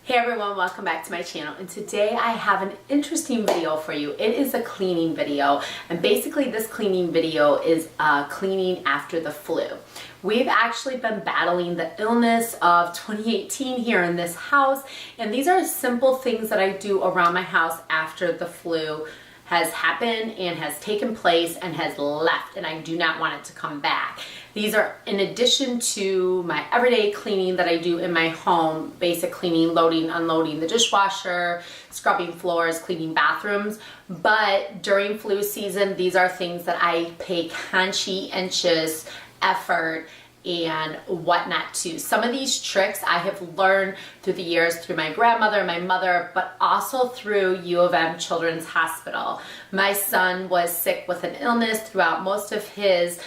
Hey everyone, welcome back to my channel, and today I have an interesting video for you. It is a cleaning video, and basically this cleaning video is cleaning after the flu. We've actually been battling the illness of 2018 here in this house, and these are simple things that I do around my house after the flu has happened and has taken place and has left, and I do not want it to come back. These are in addition to my everyday cleaning that I do in my home, basic cleaning, loading, unloading the dishwasher, scrubbing floors, cleaning bathrooms. But during flu season, these are things that I pay conscientious effort and whatnot to. Some of these tricks I have learned through the years through my grandmother, my mother, but also through U of M Children's Hospital. My son was sick with an illness throughout most of his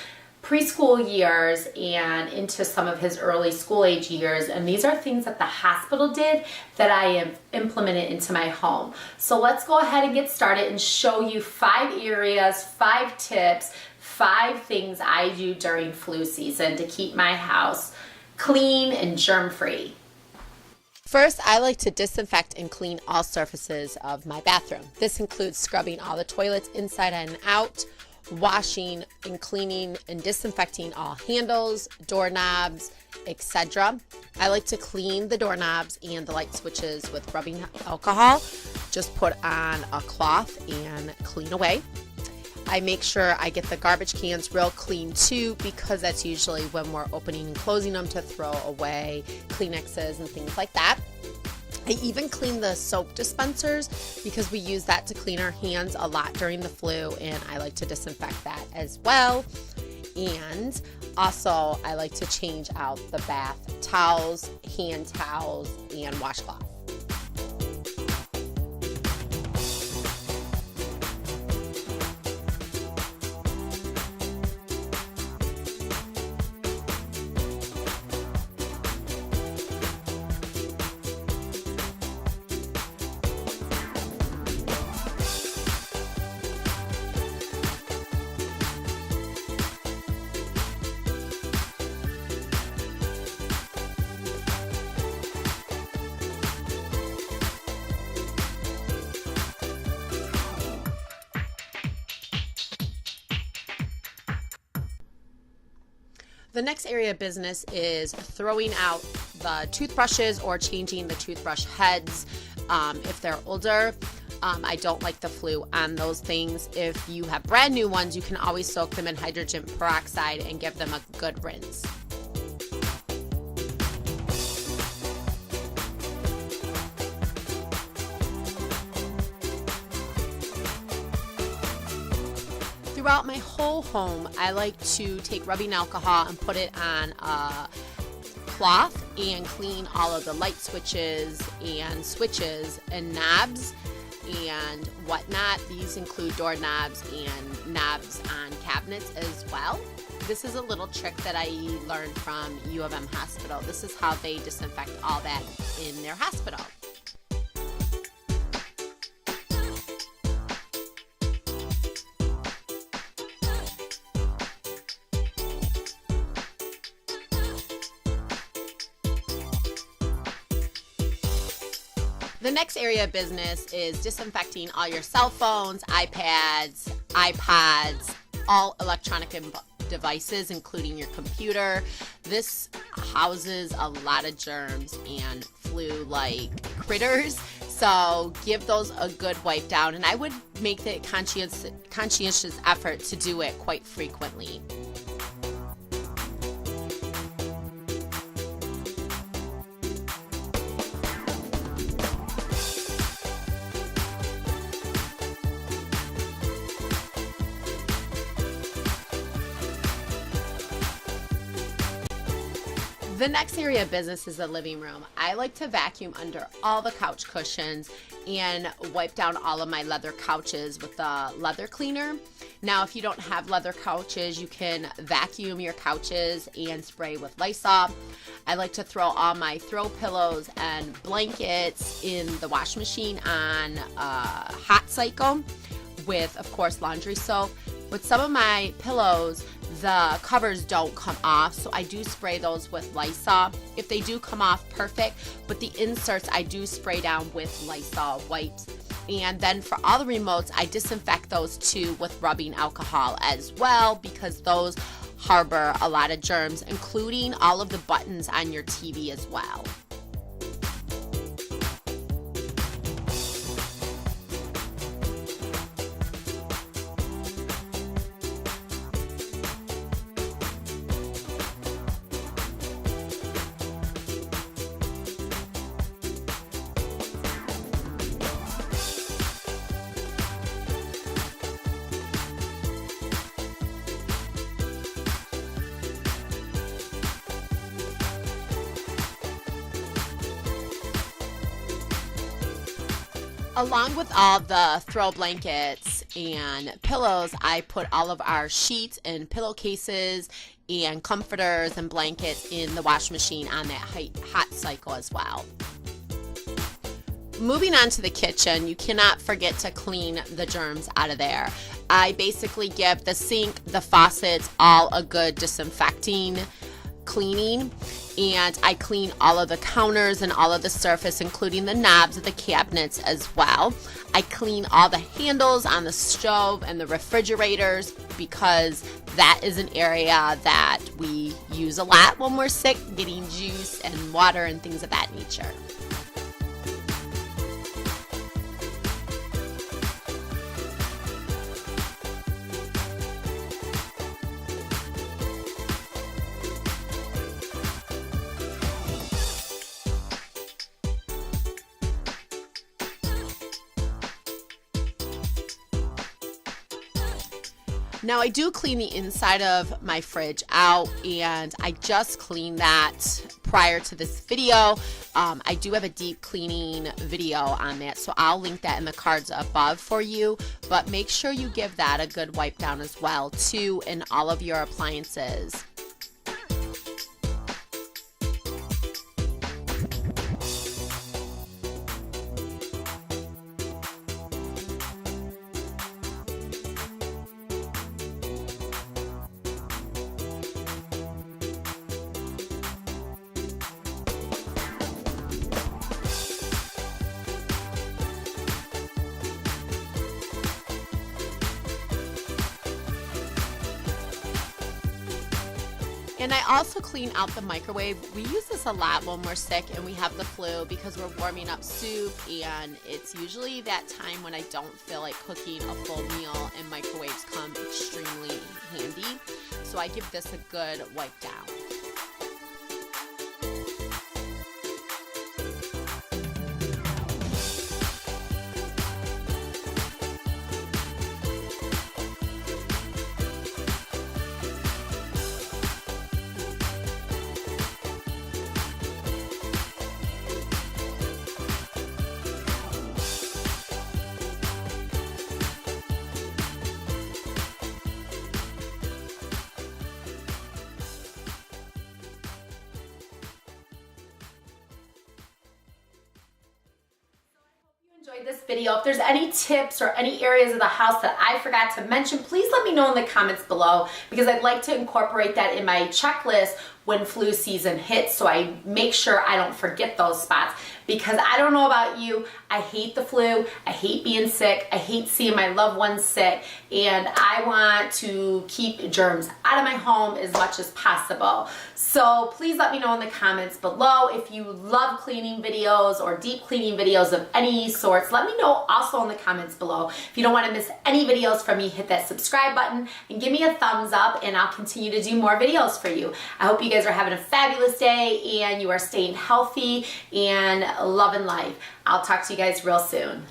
preschool years and into some of his early school age years, and these are things that the hospital did that I have implemented into my home. So let's go ahead and get started and show you 5 areas, 5 tips, 5 things I do during flu season to keep my house clean and germ-free. First, I like to disinfect and clean all surfaces of my bathroom. This includes scrubbing all the toilets inside and out, washing and cleaning and disinfecting all handles, doorknobs, etc. I like to clean the doorknobs and the light switches with rubbing alcohol. Just put on a cloth and clean away. I make sure I get the garbage cans real clean too, because that's usually when we're opening and closing them to throw away Kleenexes and things like that. I even clean the soap dispensers because we use that to clean our hands a lot during the flu, and I like to disinfect that as well. And also I like to change out the bath towels, hand towels, and washcloth. The next area of business is throwing out the toothbrushes or changing the toothbrush heads if they're older. I don't like the flu on those things. If you have brand new ones, you can always soak them in hydrogen peroxide and give them a good rinse. Throughout my whole home, I like to take rubbing alcohol and put it on a cloth and clean all of the light switches and knobs and whatnot. These include doorknobs and knobs on cabinets as well. This is a little trick that I learned from U of M Hospital. This is how they disinfect all that in their hospital. The next area of business is disinfecting all your cell phones, iPads, iPods, all electronic devices, including your computer. This houses a lot of germs and flu-like critters, so give those a good wipe down, and I would make the conscientious effort to do it quite frequently. The next area of business is the living room. I like to vacuum under all the couch cushions and wipe down all of my leather couches with the leather cleaner. Now, if you don't have leather couches, you can vacuum your couches and spray with Lysol. I like to throw all my throw pillows and blankets in the wash machine on a hot cycle with, of course, laundry soap. With some of my pillows, the covers don't come off, so I do spray those with Lysol. If they do come off, perfect, but the inserts I do spray down with Lysol wipes. And then for all the remotes, I disinfect those too with rubbing alcohol as well, because those harbor a lot of germs, including all of the buttons on your TV as well. Along with all the throw blankets and pillows, I put all of our sheets and pillowcases and comforters and blankets in the washing machine on that hot cycle as well. Moving on to the kitchen, you cannot forget to clean the germs out of there. I basically give the sink, the faucets, all a good disinfecting cleaning, and I clean all of the counters and all of the surface, including the knobs of the cabinets as well. I clean all the handles on the stove and the refrigerators, because that is an area that we use a lot when we're sick, getting juice and water and things of that nature. Now I do clean the inside of my fridge out, and I just cleaned that prior to this video. I do have a deep cleaning video on that, so I'll link that in the cards above for you, but make sure you give that a good wipe down as well too in all of your appliances. And I also clean out the microwave. We use this a lot when we're sick and we have the flu, because we're warming up soup, and it's usually that time when I don't feel like cooking a full meal, and microwaves come extremely handy. So I give this a good wipe down. Enjoyed this video. If there's any tips or any areas of the house that I forgot to mention, please let me know in the comments below, because I'd like to incorporate that in my checklist when flu season hits, so I make sure I don't forget those spots. Because I don't know about you, I hate the flu, I hate being sick, I hate seeing my loved ones sick, and I want to keep germs out of my home as much as possible. So please let me know in the comments below if you love cleaning videos or deep cleaning videos of any sorts. Let me know also in the comments below. If you don't want to miss any videos from me, hit that subscribe button and give me a thumbs up, and I'll continue to do more videos for you. I hope you guys are having a fabulous day and you are staying healthy and loving life. I'll talk to you guys real soon.